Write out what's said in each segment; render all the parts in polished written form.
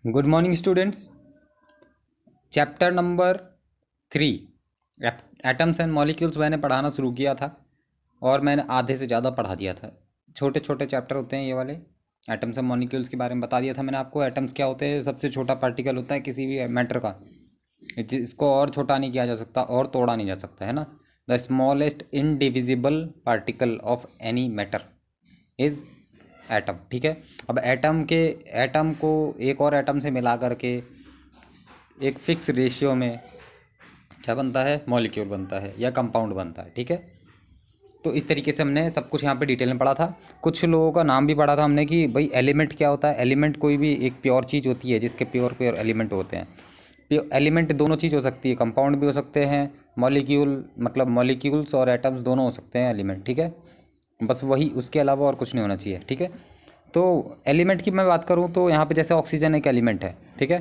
Good morning students. Chapter number 3 atoms and molecules मैंने पढ़ाना शुरू किया था और मैंने आधे से ज़्यादा पढ़ा दिया था। छोटे छोटे चैप्टर होते हैं ये वाले। एटम्स एंड मॉलिक्यूल्स के बारे में बता दिया था मैंने आपको। एटम्स क्या होते हैं? सबसे छोटा पार्टिकल होता है किसी भी मैटर का, जिसको और छोटा नहीं किया जा सकता और तोड़ा नहीं जा सकता, है ना। The smallest indivisible particle of any matter is atom. ठीक है। अब एटम को एक और एटम से मिला करके एक फिक्स रेशियो में क्या बनता है? मॉलिक्यूल बनता है या कंपाउंड बनता है। ठीक है। तो इस तरीके से हमने सब कुछ यहाँ पे डिटेल में पढ़ा था। कुछ लोगों का नाम भी पढ़ा था हमने कि भाई एलिमेंट क्या होता है। एलिमेंट कोई भी एक प्योर चीज़ होती है जिसके प्योर प्योर एलिमेंट होते हैं। प्योर एलिमेंट दोनों चीज़ हो सकती है, कंपाउंड भी हो सकते हैं, मॉलिक्यूल मतलब मॉलिक्यूल्स और एटम्स दोनों हो सकते हैं एलिमेंट। ठीक है। बस वही, उसके अलावा और कुछ नहीं होना चाहिए। ठीक है। तो एलिमेंट की मैं बात करूँ तो यहाँ पे जैसे ऑक्सीजन एक एलिमेंट है। ठीक है।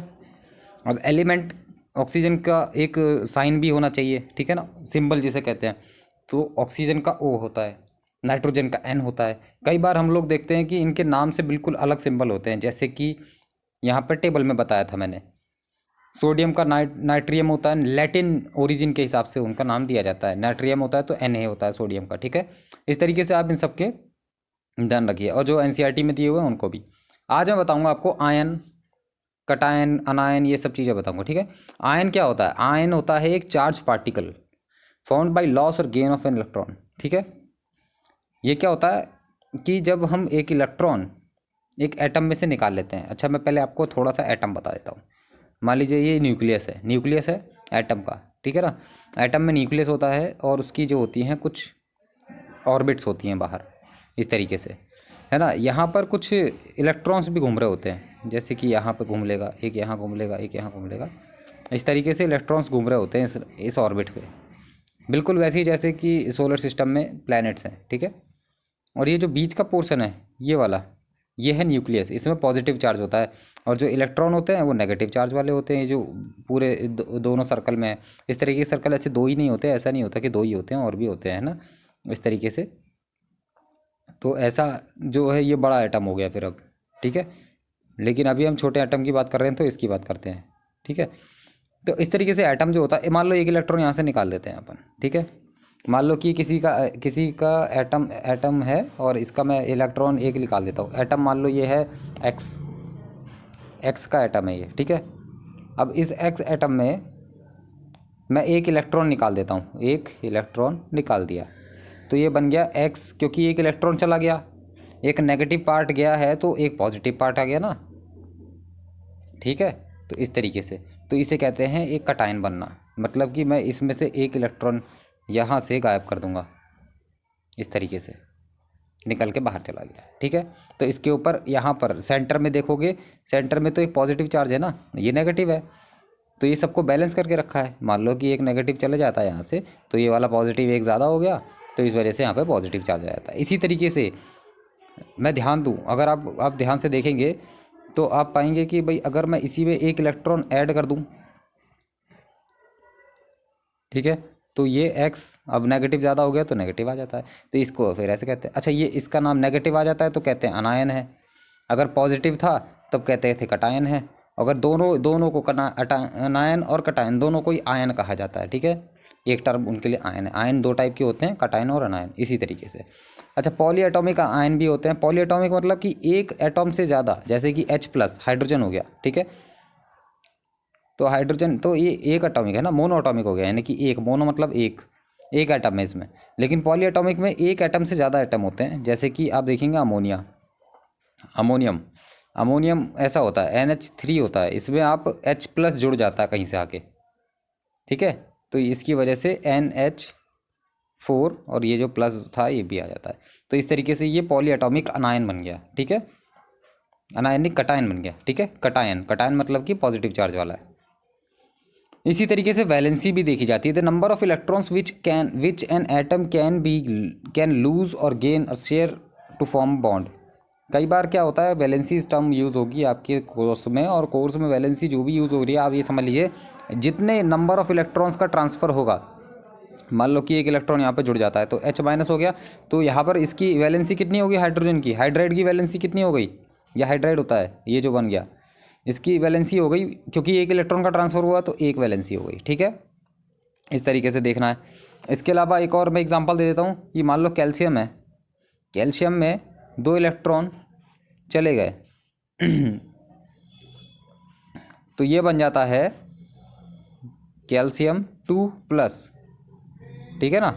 अब एलिमेंट ऑक्सीजन का एक साइन भी होना चाहिए, ठीक है ना, सिंबल जिसे कहते हैं। तो ऑक्सीजन का ओ होता है, नाइट्रोजन का एन होता है। कई बार हम लोग देखते हैं कि इनके नाम से बिल्कुल अलग सिंबल होते हैं, जैसे कि यहाँ पर टेबल में बताया था मैंने। सोडियम का नाइट्रियम होता है, लैटिन ओरिजिन के हिसाब से उनका नाम दिया जाता है। नाइट्रियम होता है तो Na होता है सोडियम का। ठीक है। इस तरीके से आप इन सबके ध्यान रखिए, और जो एनसीईआरटी में दिए हुए हैं उनको भी। आज मैं बताऊंगा आपको आयन, कटायन, अनायन, ये सब चीज़ें बताऊंगा। ठीक है। आयन क्या होता है? आयन होता है एक charge particle found by loss और गेन ऑफ एन इलेक्ट्रॉन। ठीक है। ये क्या होता है कि जब हम एक इलेक्ट्रॉन एक एटम में से निकाल लेते हैं। अच्छा, मैं पहले आपको थोड़ा सा एटम बता देता हूँ। मान लीजिए ये न्यूक्लियस है एटम का। ठीक है ना। एटम में न्यूक्लियस होता है और उसकी जो होती हैं कुछ ऑर्बिट्स होती हैं बाहर, इस तरीके से, है ना। यहाँ पर कुछ इलेक्ट्रॉन्स भी घूम रहे होते हैं, जैसे कि यहाँ पे घूम लेगा एक, यहाँ घूम लेगा एक, यहाँ घूम लेगा। इस तरीके से इलेक्ट्रॉन्स घूम रहे होते हैं इस ऑर्बिट पे, बिल्कुल वैसे ही जैसे कि सोलर सिस्टम में प्लैनेट्स हैं। ठीक है। और ये जो बीच का पोर्शन है ये वाला, ये है न्यूक्लियस। इसमें पॉजिटिव चार्ज होता है और जो इलेक्ट्रॉन होते हैं वो नेगेटिव चार्ज वाले होते हैं। ये जो पूरे दोनों सर्कल में है, इस तरीके के सर्कल ऐसे दो ही नहीं होते, ऐसा नहीं होता कि दो ही होते हैं, और भी होते हैं ना, इस तरीके से। तो ऐसा जो है ये बड़ा एटम हो गया फिर अब। ठीक है। लेकिन अभी हम छोटे एटम की बात कर रहे हैं तो इसकी बात करते हैं। ठीक है। तो इस तरीके से एटम जो होता है, मान लो एक इलेक्ट्रॉन यहाँ से निकाल देते हैं अपन। ठीक है। मान लो कि किसी का एटम एटम है और इसका मैं इलेक्ट्रॉन एक निकाल देता हूँ। एटम मान लो ये है एक्स, एक्स का एटम है ये। ठीक है। अब इस एक्स एटम में मैं एक इलेक्ट्रॉन निकाल देता हूँ, एक इलेक्ट्रॉन निकाल दिया तो ये बन गया एक्स, क्योंकि एक इलेक्ट्रॉन चला गया, एक नेगेटिव पार्ट गया है तो एक पॉजिटिव पार्ट आ गया ना। ठीक है। तो इस तरीके से, तो इसे कहते हैं एक कटायन बनना, मतलब कि मैं इसमें से एक इलेक्ट्रॉन यहाँ से गायब कर दूंगा, इस तरीके से निकल के बाहर चला गया। ठीक है। तो इसके ऊपर यहाँ पर सेंटर में देखोगे, सेंटर में तो एक पॉजिटिव चार्ज है ना, ये नेगेटिव है, तो ये सबको बैलेंस करके रखा है। मान लो कि एक नेगेटिव चले जाता है यहाँ से तो ये वाला पॉजिटिव एक ज़्यादा हो गया, तो इस वजह से यहाँ पे पॉजिटिव चार्ज आ जाता है। इसी तरीके से मैं ध्यान दूँ, अगर आप ध्यान से देखेंगे तो आप पाएंगे कि भाई अगर मैं इसी में एक इलेक्ट्रॉन ऐड कर दूँ, ठीक है, तो ये एक्स अब नेगेटिव ज़्यादा हो गया तो नेगेटिव आ जाता है, तो इसको फिर ऐसे कहते हैं। अच्छा, ये इसका नाम नेगेटिव आ जाता है तो कहते हैं अनायन है। अगर पॉजिटिव था तब कहते थे कटायन है। अगर दोनों दोनों को अनायन और कटायन दोनों को ही आयन कहा जाता है। ठीक है। एक टर्म उनके लिए आयन है। आयन दो टाइप के होते हैं, कटायन और अनायन, इसी तरीके से। अच्छा, पॉली एटॉमिक आयन भी होते हैं। पॉली एटॉमिक मतलब कि एक एटॉम से ज़्यादा, जैसे कि H प्लस हाइड्रोजन हो गया। ठीक है। तो हाइड्रोजन तो ये एक एटॉमिक है ना, मोनो एटॉमिक हो गया, यानी कि एक, मोनो मतलब एक, एक एटम है इसमें। लेकिन पॉली एटॉमिक में एक एटम से ज़्यादा एटम होते हैं, जैसे कि आप देखेंगे अमोनिया, अमोनियम, अमोनियम ऐसा होता है NH3 होता है, इसमें आप H प्लस जुड़ जाता है कहीं से आके। ठीक है। तो इसकी वजह से NH4 और ये जो प्लस था ये भी आ जाता है। तो इस तरीके से ये पॉली एटॉमिक अनायन बन गया। ठीक है। अनायनिक कटायन बन गया। ठीक है। कटायन, कटायन मतलब कि पॉजिटिव चार्ज वाला है। इसी तरीके से वैलेंसी भी देखी जाती है। The number of electrons which an atom can lose और गेन और शेयर टू फॉर्म बॉन्ड। कई बार क्या होता है, वैलेंसी टर्म यूज़ होगी आपके कोर्स में, और कोर्स में वैलेंसी जो भी यूज़ हो रही है आप ये समझ लीजिए, जितने नंबर ऑफ इलेक्ट्रॉन्स का ट्रांसफ़र होगा। मान लो कि एक इलेक्ट्रॉन यहाँ पे जुड़ जाता है तो H माइनस हो गया, तो यहाँ पर इसकी वैलेंसी कितनी होगी हाइड्रोजन की, हाइड्राइड की वैलेंसी कितनी हो गई, या हाइड्राइड होता है ये जो बन गया, इसकी वैलेंसी हो गई, क्योंकि एक इलेक्ट्रॉन का ट्रांसफ़र हुआ तो एक वैलेंसी हो गई, ठीक है। इस तरीके से देखना है। इसके अलावा एक और मैं एग्जांपल दे देता हूँ कि मान लो कैल्शियम है, कैल्शियम में 2 इलेक्ट्रॉन चले गए तो ये बन जाता है कैल्शियम 2+, ठीक है ना।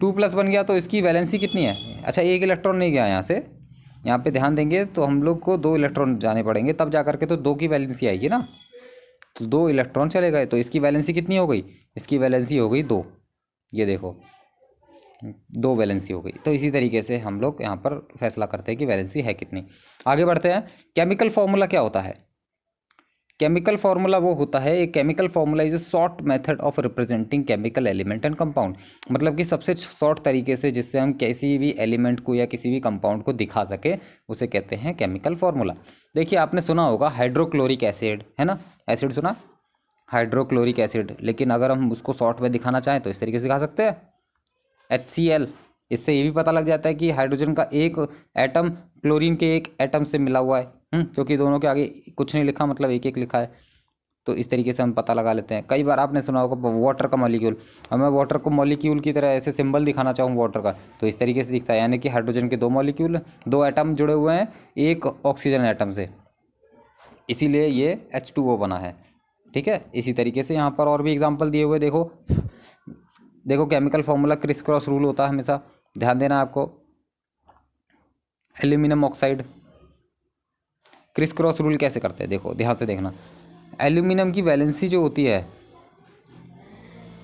2+ बन गया तो इसकी वैलेंसी कितनी है? अच्छा, एक इलेक्ट्रॉन नहीं गया यहाँ से, यहाँ पे ध्यान देंगे तो हम लोग को 2 इलेक्ट्रॉन जाने पड़ेंगे, तब जा करके तो 2 की वैलेंसी आएगी ना। तो 2 इलेक्ट्रॉन चले गए तो इसकी वैलेंसी कितनी हो गई? इसकी वैलेंसी हो गई 2। ये देखो 2 वैलेंसी हो गई। तो इसी तरीके से हम लोग यहाँ पर फैसला करते हैं कि वैलेंसी है कितनी। आगे बढ़ते हैं। केमिकल फॉर्मूला क्या होता है? केमिकल फार्मूला वो होता है, एक chemical formula is a short method of representing chemical element and compound. मतलब कि सबसे शॉर्ट तरीके से जिससे हम किसी भी एलिमेंट को या किसी भी कंपाउंड को दिखा सके उसे कहते हैं केमिकल फार्मूला। देखिए आपने सुना होगा हाइड्रोक्लोरिक एसिड, है ना, एसिड सुना, हाइड्रोक्लोरिक एसिड। लेकिन अगर हम उसको शॉर्ट में दिखाना चाहें तो इस तरीके से दिखा सकते हैं HCl। इससे ये भी पता लग जाता है कि हाइड्रोजन का एक एटम क्लोरीन के एक एटम से मिला हुआ है, क्योंकि दोनों के आगे कुछ नहीं लिखा, मतलब एक एक लिखा है। तो इस तरीके से हम पता लगा लेते हैं। कई बार आपने सुना होगा वाटर का मॉलिक्यूल, अब मैं वाटर को मॉलिक्यूल की तरह ऐसे सिंबल दिखाना चाहूँ वाटर का तो इस तरीके से दिखता है, यानी कि हाइड्रोजन के 2 मॉलिक्यूल, 2 एटम जुड़े हुए हैं एक ऑक्सीजन एटम से, इसीलिए ये H2O बना है, ठीक है। इसी तरीके से यहाँ पर और भी एग्जाम्पल दिए हुए देखो। देखो chemical formula criss cross rule होता है हमेशा, ध्यान देना आपको। Aluminium oxide criss cross rule कैसे करते हैं, देखो ध्यान से देखना। एल्यूमिनियम की वैलेंसी जो होती है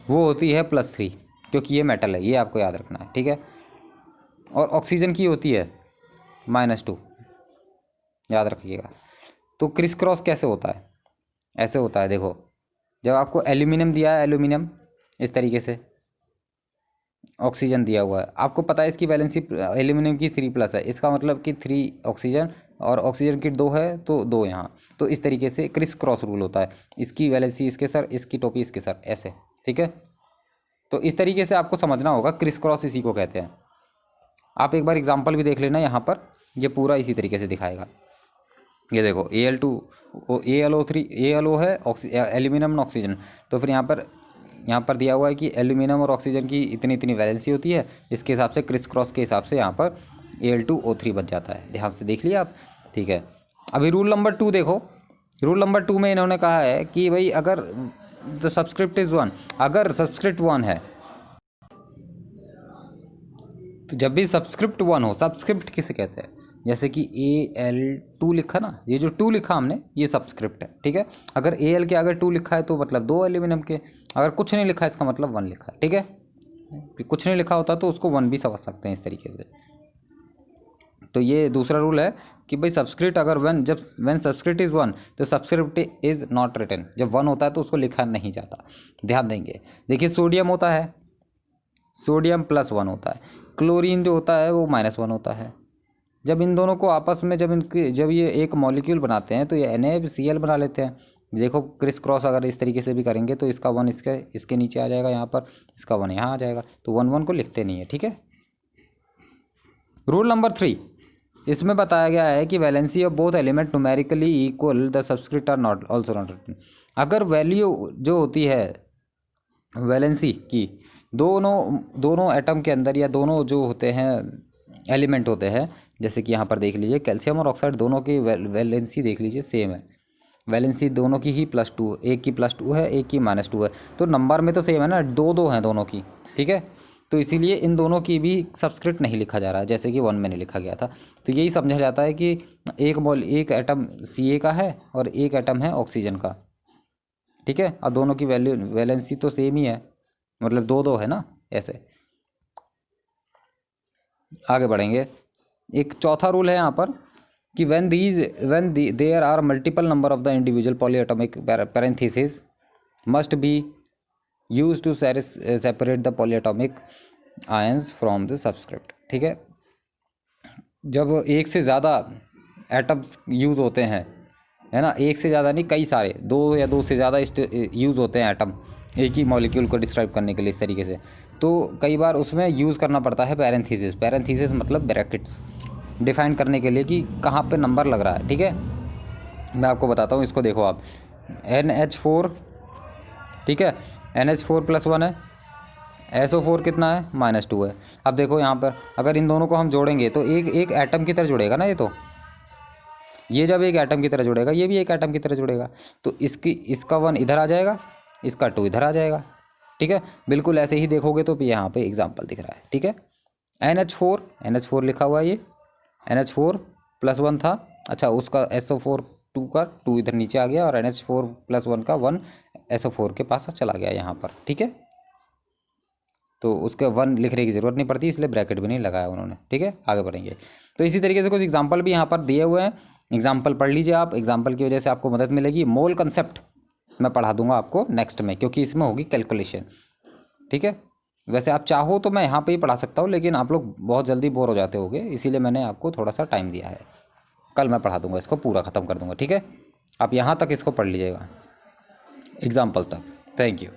वो होती है +3, क्योंकि ये मेटल है, ये आपको याद रखना है, ठीक है। और ऑक्सीजन की होती है -2, याद रखिएगा। तो क्रिस क्रॉस कैसे होता है? ऐसे होता है, देखो जब आपको एल्यूमिनियम दिया है, एल्यूमिनियम इस तरीके से, ऑक्सीजन दिया हुआ है, आपको पता है इसकी वैलेंसी एल्यूमिनियम की 3+ है, इसका मतलब कि 3 ऑक्सीजन और ऑक्सीजन की 2 है तो 2 यहाँ। तो इस तरीके से क्रिस क्रॉस रूल होता है, इसकी वैलेंसी इसके सर, इसकी टोपी इसके सर, ऐसे, ठीक है। तो इस तरीके से आपको समझना होगा, क्रिस क्रॉस इसी को कहते हैं। आप एक बार एग्जाम्पल भी देख लेना यहाँ पर, ये पूरा इसी तरीके से दिखाएगा। ये देखो Al2 AlO3 AlO है एल्यूमिनियम ऑक्सीजन, तो फिर यहाँ पर दिया हुआ है कि एल्यूमिनियम और ऑक्सीजन की इतनी इतनी वैलेंसी होती है, इसके हिसाब से क्रिस क्रॉस के हिसाब से यहाँ पर Al2O3 बच जाता है। ध्यान से देख लिया आप, ठीक है। अभी रूल नंबर 2 देखो। रूल नंबर 2 में इन्होंने कहा है कि भाई अगर द सबस्क्रिप्ट इज 1, अगर सबस्क्रिप्ट 1 है तो जब भी सबस्क्रिप्ट 1 हो, सबस्क्रिप्ट किसे कहते हैं, जैसे कि Al2 लिखा ना, ये जो 2 लिखा हमने ये सबस्क्रिप्ट है, ठीक है। अगर Al के आगे 2 लिखा है तो मतलब 2 एल्यूमिनियम के, अगर कुछ नहीं लिखा है इसका मतलब 1 लिखा है, ठीक है। कुछ नहीं लिखा होता तो उसको 1 भी समझ सकते हैं इस तरीके से। तो ये दूसरा रूल है कि भाई सबस्क्रिप्ट अगर व्हेन सबस्क्रिप्ट इज 1 तो सबस्क्रिप्ट इज नॉट रिटन, जब 1 होता है तो उसको लिखा नहीं जाता, ध्यान देंगे। देखिए सोडियम होता है, सोडियम +1 होता है, क्लोरीन जो होता है वो -1 होता है। जब इन दोनों को आपस में जब ये एक मॉलिक्यूल बनाते हैं तो ये NaCl बना लेते हैं। देखो क्रिस क्रॉस अगर इस तरीके से भी करेंगे तो इसका 1 इसके नीचे आ जाएगा, यहाँ पर इसका 1 यहाँ आ जाएगा, तो 1 को लिखते नहीं है, ठीक है। रूल नंबर 3, इसमें बताया गया है कि valency of both element numerically equal the subscript are not also not written. अगर वैल्यू जो होती है वैलेंसी की दोनों एटम के अंदर या दोनों जो होते हैं एलिमेंट होते हैं, जैसे कि यहाँ पर देख लीजिए कैल्शियम और ऑक्साइड दोनों की वैलेंसी देख लीजिए सेम है, वैलेंसी दोनों की ही +2, एक की +2 है एक की -2 है, तो नंबर में तो सेम है ना, 2 हैं दोनों की, ठीक है। तो इसीलिए इन दोनों की भी सबस्क्रिप्ट नहीं लिखा जा रहा है, जैसे कि 1 में नहीं लिखा गया था। तो यही समझा जाता है कि एक एटम Ca का है और एक एटम है ऑक्सीजन का, ठीक है। और दोनों की वैलेंसी तो सेम ही है, मतलब 2 है ना, ऐसे। आगे बढ़ेंगे। एक चौथा रूल है यहाँ पर कि when there are multiple number of the individual polyatomic parentheses must be used to separate the polyatomic ions from the subscript, ठीक है। जब एक से ज़्यादा एटम्स यूज़ होते हैं, है ना, एक से ज़्यादा नहीं, कई सारे 2 या 2 से ज़्यादा यूज़ होते हैं एटम एक ही मॉलिक्यूल को डिस्क्राइब करने के लिए इस तरीके से, तो कई बार उसमें यूज़ करना पड़ता है पैरेंथेसिस मतलब ब्रैकेट्स डिफाइन करने के लिए कि कहाँ पे नंबर लग रहा है, ठीक है। मैं आपको बताता हूँ, इसको देखो आप, NH4, ठीक है, NH4+1 है, SO4 कितना है, -2 है। अब देखो यहाँ पर अगर इन दोनों को हम जोड़ेंगे तो एक एक एटम की तरह जुड़ेगा ना, ये जब एक एटम की तरह जुड़ेगा, ये भी एक एटम की तरह जुड़ेगा, तो इसका 1 इधर आ जाएगा, इसका 2 इधर आ जाएगा, ठीक है। बिल्कुल ऐसे ही देखोगे तो यहाँ पे एग्जाम्पल दिख रहा है, ठीक है। NH4 लिखा हुआ है, ये NH4+1 था, अच्छा उसका SO4 2 का 2 इधर नीचे आ गया, और NH4+1 का 1 SO4 के पास चला गया यहाँ पर, ठीक है। तो उसके 1 लिखने की ज़रूरत नहीं पड़ती, इसलिए ब्रैकेट भी नहीं लगाया उन्होंने, ठीक है। आगे बढ़ेंगे। तो इसी तरीके से कुछ एग्जाम्पल भी यहाँ पर दिए हुए हैं, एग्जाम्पल पढ़ लीजिए आप, एग्जाम्पल की वजह से आपको मदद मिलेगी। मोल कंसेप्ट मैं पढ़ा दूंगा आपको नेक्स्ट में, क्योंकि इसमें होगी कैलकुलेशन, ठीक है। वैसे आप चाहो तो मैं यहाँ पे ही पढ़ा सकता हूँ, लेकिन आप लोग बहुत जल्दी बोर हो जाते होगे, इसीलिए मैंने आपको थोड़ा सा टाइम दिया है। कल मैं पढ़ा दूंगा, इसको पूरा ख़त्म कर दूंगा, ठीक है। आप यहाँ तक इसको पढ़ लीजिएगा, एग्जाम्पल तक। Thank you.